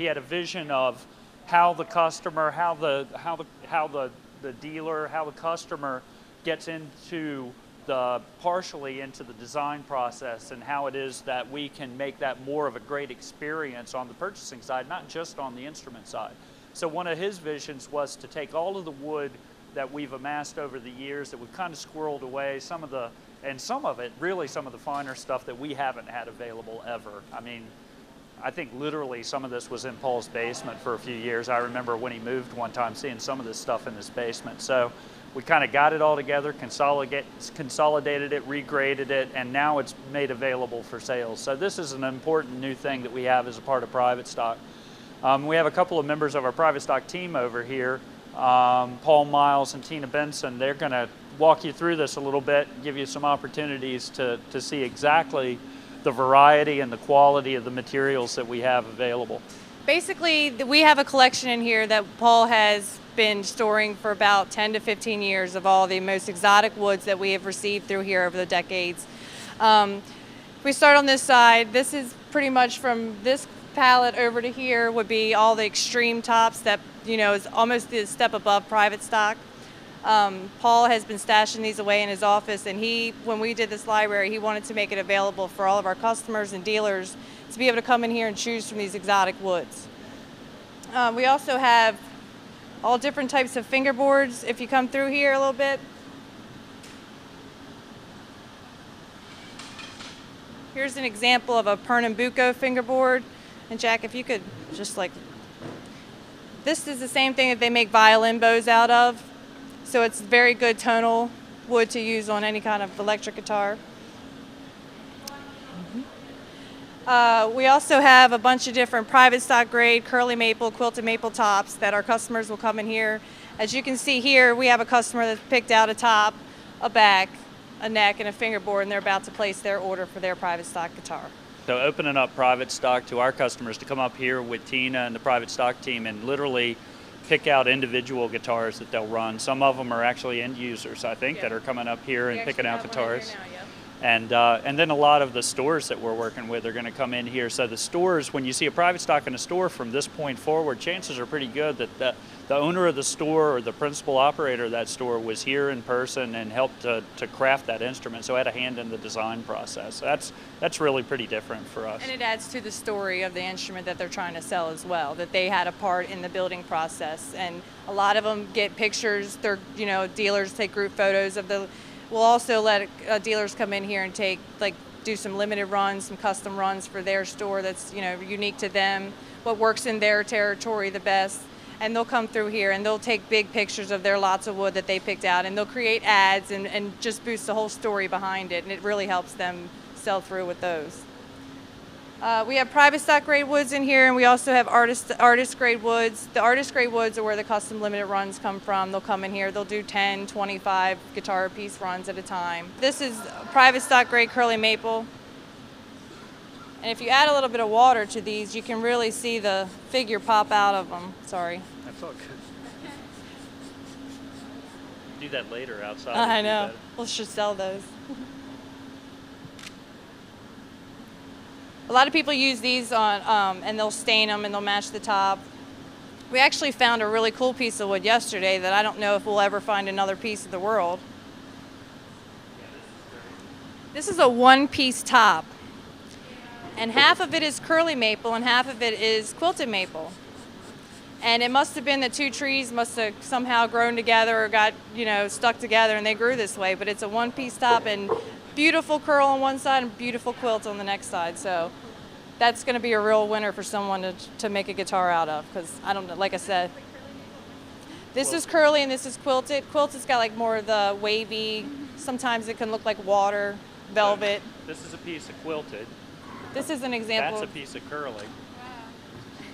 He had a vision of how the customer, how the dealer, how the customer gets into partially into the design process, and how it is that we can make that more of a great experience on the purchasing side, not just on the instrument side. So one of his visions was to take all of the wood that we've amassed over the years, that we've kind of squirreled away, some of the finer stuff that we haven't had available ever. I mean, I think literally some of this was in Paul's basement for a few years. I remember when he moved one time seeing some of this stuff in his basement. So we kind of got it all together, consolidated it, regraded it, and now it's made available for sales. So this is an important new thing that we have as a part of Private Stock. We have a couple of members of our Private Stock team over here, Paul Miles and Tina Benson. They're going to walk you through this a little bit, give you some opportunities to see exactly the variety and the quality of the materials that we have available. Basically, we have a collection in here that Paul has been storing for about 10 to 15 years of all the most exotic woods that we have received through here over the decades. If we start on this side, this is pretty much from this pallet over to here would be all the extreme tops that, you know, is almost a step above Private Stock. Paul has been stashing these away in his office, and when we did this library, he wanted to make it available for all of our customers and dealers to be able to come in here and choose from these exotic woods. We also have all different types of fingerboards. If you come through here a little bit, here's an example of a Pernambuco fingerboard. And Jack, if you could just this is the same thing that they make violin bows out of. So it's very good tonal wood to use on any kind of electric guitar. We also have a bunch of different Private Stock grade curly maple, quilted maple tops that our customers will come in here. As you can see here, we have a customer that's picked out a top, a back, a neck, and a fingerboard, and they're about to place their order for their Private Stock guitar. So opening up Private Stock to our customers to come up here with Tina and the Private Stock team and literally pick out individual guitars that they'll run. Some of them are actually end users, I think, that are coming up here and picking out guitars. And then a lot of the stores that we're working with are going to come in here. So the stores, when you see a Private Stock in a store from this point forward, chances are pretty good that the owner of the store or the principal operator of that store was here in person and helped to craft that instrument, so had a hand in the design process. That's really pretty different for us. And it adds to the story of the instrument that they're trying to sell as well, that they had a part in the building process. And a lot of them get pictures. They're, dealers take group photos of the. We'll also let dealers come in here and do some limited runs, some custom runs for their store that's, unique to them, what works in their territory the best. And they'll come through here and they'll take big pictures of their lots of wood that they picked out, and they'll create ads and just boost the whole story behind it, and it really helps them sell through with those. We have Private Stock grade woods in here, and we also have artist grade woods. The artist grade woods are where the custom limited runs come from. They'll come in here, they'll do 10, 25 guitar piece runs at a time. This is Private Stock grade curly maple. And if you add a little bit of water to these, you can really see the figure pop out of them. Sorry. That's all good. Do that later outside. I know. We should sell those. A lot of people use these on, and they'll stain them and they'll match the top. We actually found a really cool piece of wood yesterday that I don't know if we'll ever find another piece of the world. This is a one-piece top, and half of it is curly maple and half of it is quilted maple. And it must have been the two trees must have somehow grown together or got, stuck together, and they grew this way. But it's a one-piece top and beautiful curl on one side and beautiful quilt on the next side. So that's going to be a real winner for someone to make a guitar out of, because I don't know, like I said, this is curly and this is quilted. Quilted's got more of the wavy, sometimes it can look like water, velvet. So this is a piece of quilted. This is an example. That's a piece of curly. Wow.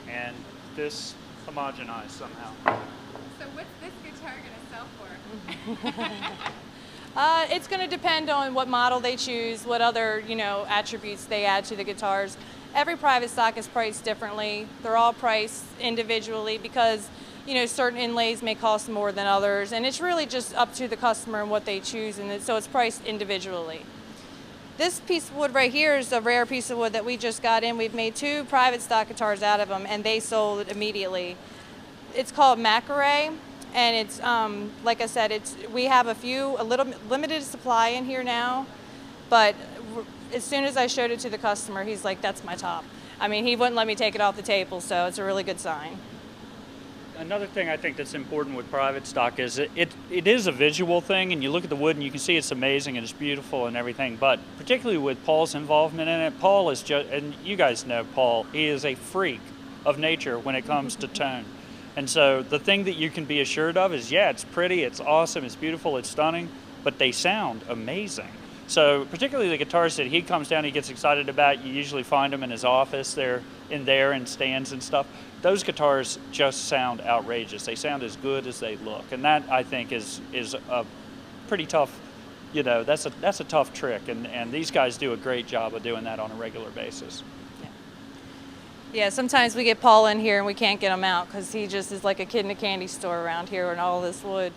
And this homogenized somehow. So what's this guitar going to sell for? It's going to depend on what model they choose, what other, attributes they add to the guitars. Every Private Stock is priced differently. They're all priced individually because, certain inlays may cost more than others, and it's really just up to the customer and what they choose, and so it's priced individually. This piece of wood right here is a rare piece of wood that we just got in. We've made 2 private stock guitars out of them, and they sold immediately. It's called Macquarie, and it's like I said, we have a little limited supply in here now, but as soon as I showed it to the customer, he's like, "That's my top." I mean, he wouldn't let me take it off the table, so it's a really good sign. Another thing I think that's important with private stock is it is a visual thing, and you look at the wood and you can see it's amazing and it's beautiful and everything, but particularly with Paul's involvement in it, Paul is just, and you guys know Paul, he is a freak of nature when it comes to tone. And so the thing that you can be assured of is, yeah, it's pretty, it's awesome, it's beautiful, it's stunning, but they sound amazing. So particularly the guitars that he comes down, he gets excited about, you usually find them in his office, they're in there in stands and stuff. Those guitars just sound outrageous. They sound as good as they look. And that, I think, is a pretty tough, that's a tough trick. And these guys do a great job of doing that on a regular basis. Yeah, sometimes we get Paul in here and we can't get him out because he just is like a kid in a candy store around here and all this wood.